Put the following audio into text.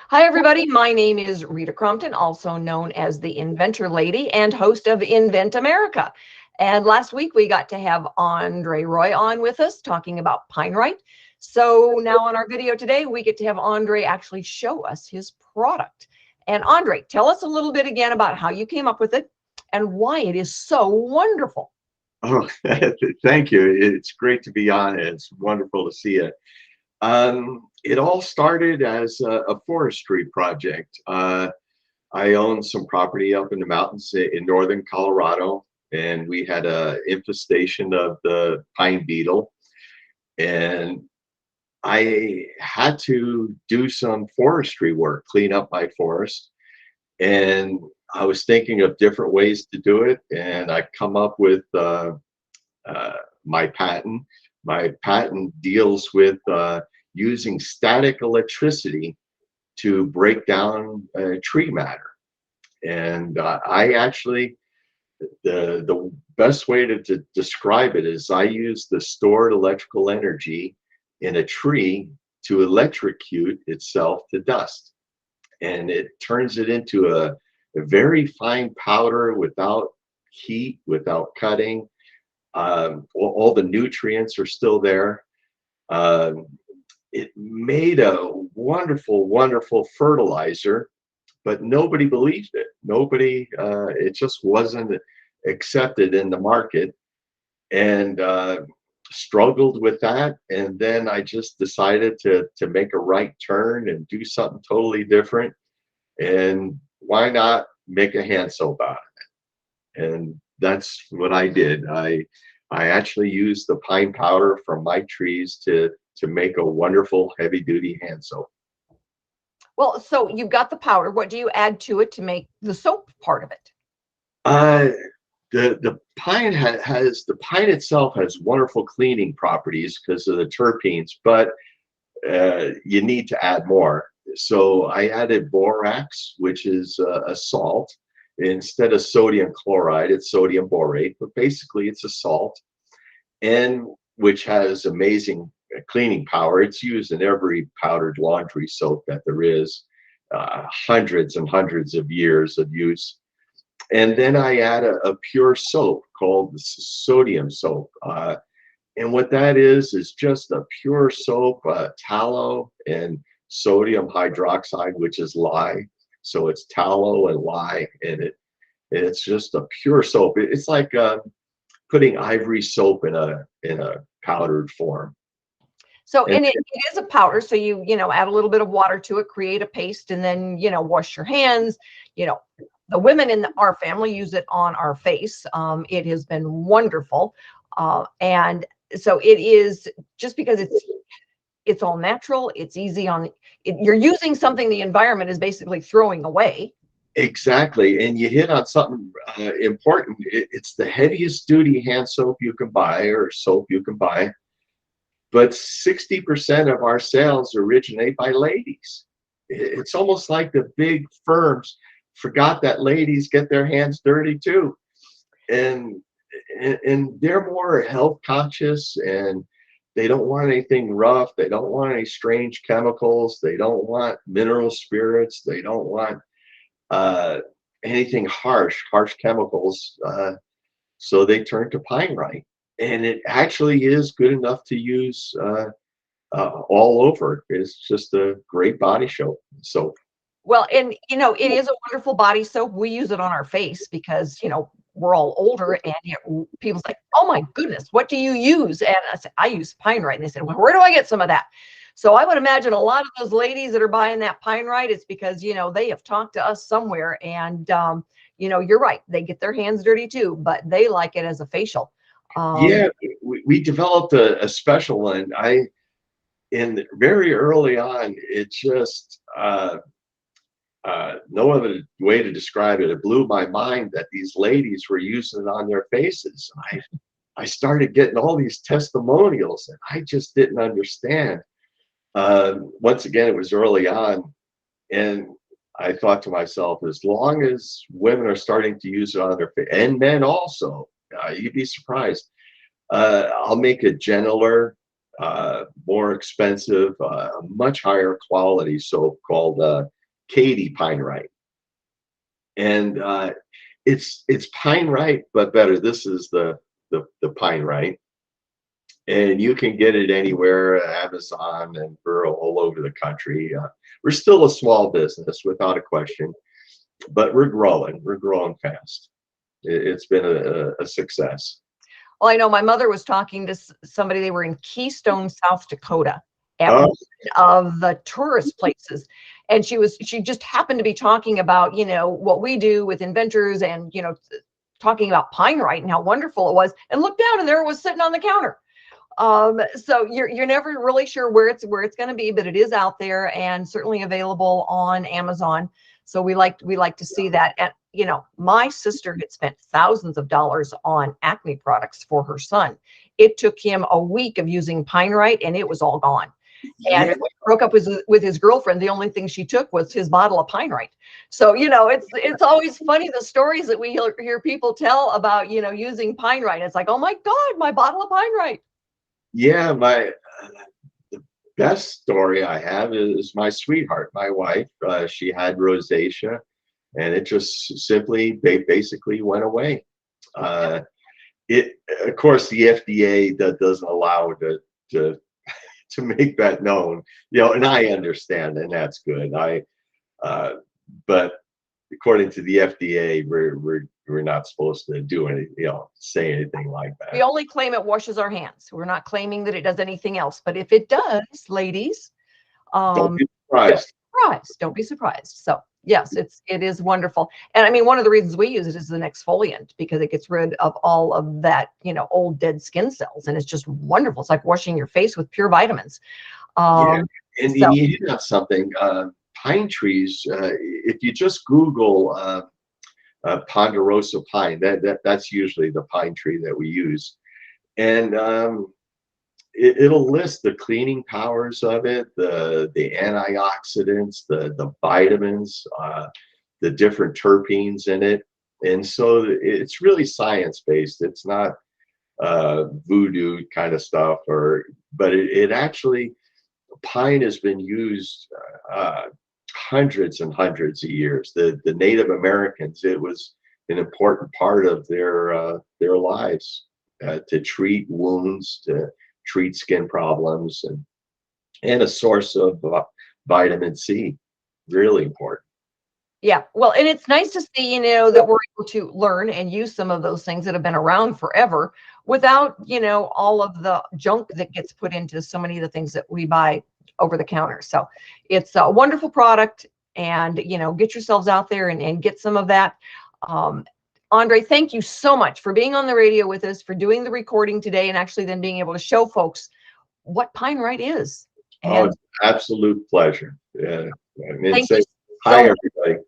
Hi, everybody. My name is Rita Crompton, also known as the Inventor Lady and host of Invent America. And last week we got to have Andre Roy on with us talking about Pinerite. So now on our video today, we get to have Andre actually show us his product. And Andre, tell us a little bit again about how you came up with it and why it is so wonderful. Oh, thank you. It's great to be on. It's wonderful to see you. It all started as a forestry project. I own some property up in the mountains in northern Colorado, and we had a infestation of the pine beetle, and I had to do some forestry work, clean up my forest, and I was thinking of different ways to do it, and I come up with my patent. My patent deals with using static electricity to break down tree matter. And I actually, the best way to describe it is I use the stored electrical energy in a tree to electrocute itself to dust. And it turns it into a very fine powder without heat, without cutting. All the nutrients are still there. It made a wonderful, wonderful fertilizer, but nobody believed it. Nobody, it just wasn't accepted in the market, and struggled with that. And then I just decided to make a right turn and do something totally different. And why not make a hand soap out of it? And that's what I did. I actually used the pine powder from my trees to make a wonderful heavy duty hand soap. Well, so you've got the powder. What do you add to it to make the soap part of it? Uh, the pine has the pine itself has wonderful cleaning properties because of the terpenes, but you need to add more. So I added borax, which is a salt. Instead of sodium chloride, it's sodium borate, but basically it's a salt, and which has amazing cleaning power. It's used in every powdered laundry soap that there is, hundreds and hundreds of years of use. And then I add a pure soap called sodium soap. And what that is just a pure soap, tallow and sodium hydroxide, which is lye. So it's tallow and lye, and it's just a pure soap. It's like putting ivory soap in a powdered form. So, And and it is a powder. So you add a little bit of water to it, create a paste, and then, wash your hands. You know, the women in our family use it on our face. It has been wonderful. And so it is, just because it's all natural, it's easy on you're using something the environment is basically throwing away. exactly, and you hit on something important. It's the heaviest duty hand soap you can buy, or soap you can buy, but 60% of our sales originate by ladies. It's almost like the big firms forgot that ladies get their hands dirty too, and they're more health conscious, and they don't want anything rough. They don't want any strange chemicals. They don't want mineral spirits. They don't want uh, anything harsh chemicals. So they turn to Pinerite, and it actually is good enough to use all over. It's just a great body soap. Well, and it is a wonderful body soap. We use it on our face because we're all older, and people's like, "Oh my goodness, what do you use?" And I said, "I use Pinerite." And they said, "Well, where do I get some of that?" So I would imagine a lot of those ladies that are buying that Pinerite, it's because they have talked to us somewhere, and you're right, they get their hands dirty too, but they like it as a facial. Yeah, we developed a special one. In very early on, it just no other way to describe it. It blew my mind that these ladies were using it on their faces. I started getting all these testimonials, and I just didn't understand. Once again, it was early on, and I thought to myself, as long as women are starting to use it on their face, and men also, you'd be surprised. I'll make it gentler. more expensive, much higher quality soap called Katy Pinerite. And it's Pinerite, but better. This is the Pinerite. And you can get it anywhere, Amazon and all over the country. We're still a small business, without a question, but we're growing. We're growing fast. It's been a success. Well, I know my mother was talking to somebody. They were in Keystone, South Dakota, at Oh, one of the tourist places, and she just happened to be talking about, you know, what we do with inventors, and, you know, talking about Pinerite and how wonderful it was, and looked down and there it was sitting on the counter. So you're never really sure where it's going to be, but it is out there and certainly available on Amazon. So we like to see that. And, you know, my sister had spent thousands of dollars on acne products for her son. It took him a week of using Pinerite and it was all gone. And yeah. when he broke up with his girlfriend, the only thing she took was his bottle of Pinerite. So, you know, it's always funny, the stories that we hear people tell about, you know, using Pinerite. It's like, oh my God, my bottle of Pinerite. Yeah, the best story I have is my sweetheart, my wife. She had rosacea, and it just simply basically went away. Uh, it Of course, the FDA that doesn't allow to to make that known, you know, and I understand, and that's good. Uh, but according to the FDA, we're not supposed to do any, you know, say anything like We that. only claim it washes our hands. We're not claiming that it does anything else. But if it does, ladies, Don't um, be don't surprised. be surprised. Don't be surprised. So yes, it is wonderful. And I mean, one of the reasons we use it is an exfoliant, because it gets rid of all of that, you know, old dead skin cells, and it's just wonderful. It's like washing your face with pure vitamins. Yeah, Um, and so you hit on something. Pine trees. If you just Google ponderosa pine, that's usually the pine tree that we use, and it'll list the cleaning powers of it, the antioxidants, the vitamins, the different terpenes in it, and so it's really science based. It's not voodoo kind of stuff, but it actually, pine has been used hundreds and hundreds of years. The Native Americans, it was an important part of their lives, to treat wounds, to treat skin problems, and a source of vitamin C. Really important. yeah, well, and it's nice to see, you know, that we're able to learn and use some of those things that have been around forever without, you know, all of the junk that gets put into so many of the things that we buy over the counter. So it's a wonderful product, and, you know, get yourselves out there and get some of that. Um, Andre, thank you so much for being on the radio with us, for doing the recording today, and actually then being able to show folks what Pinerite is. Oh, And it's an absolute pleasure. Yeah, and thank say you hi, so much. everybody.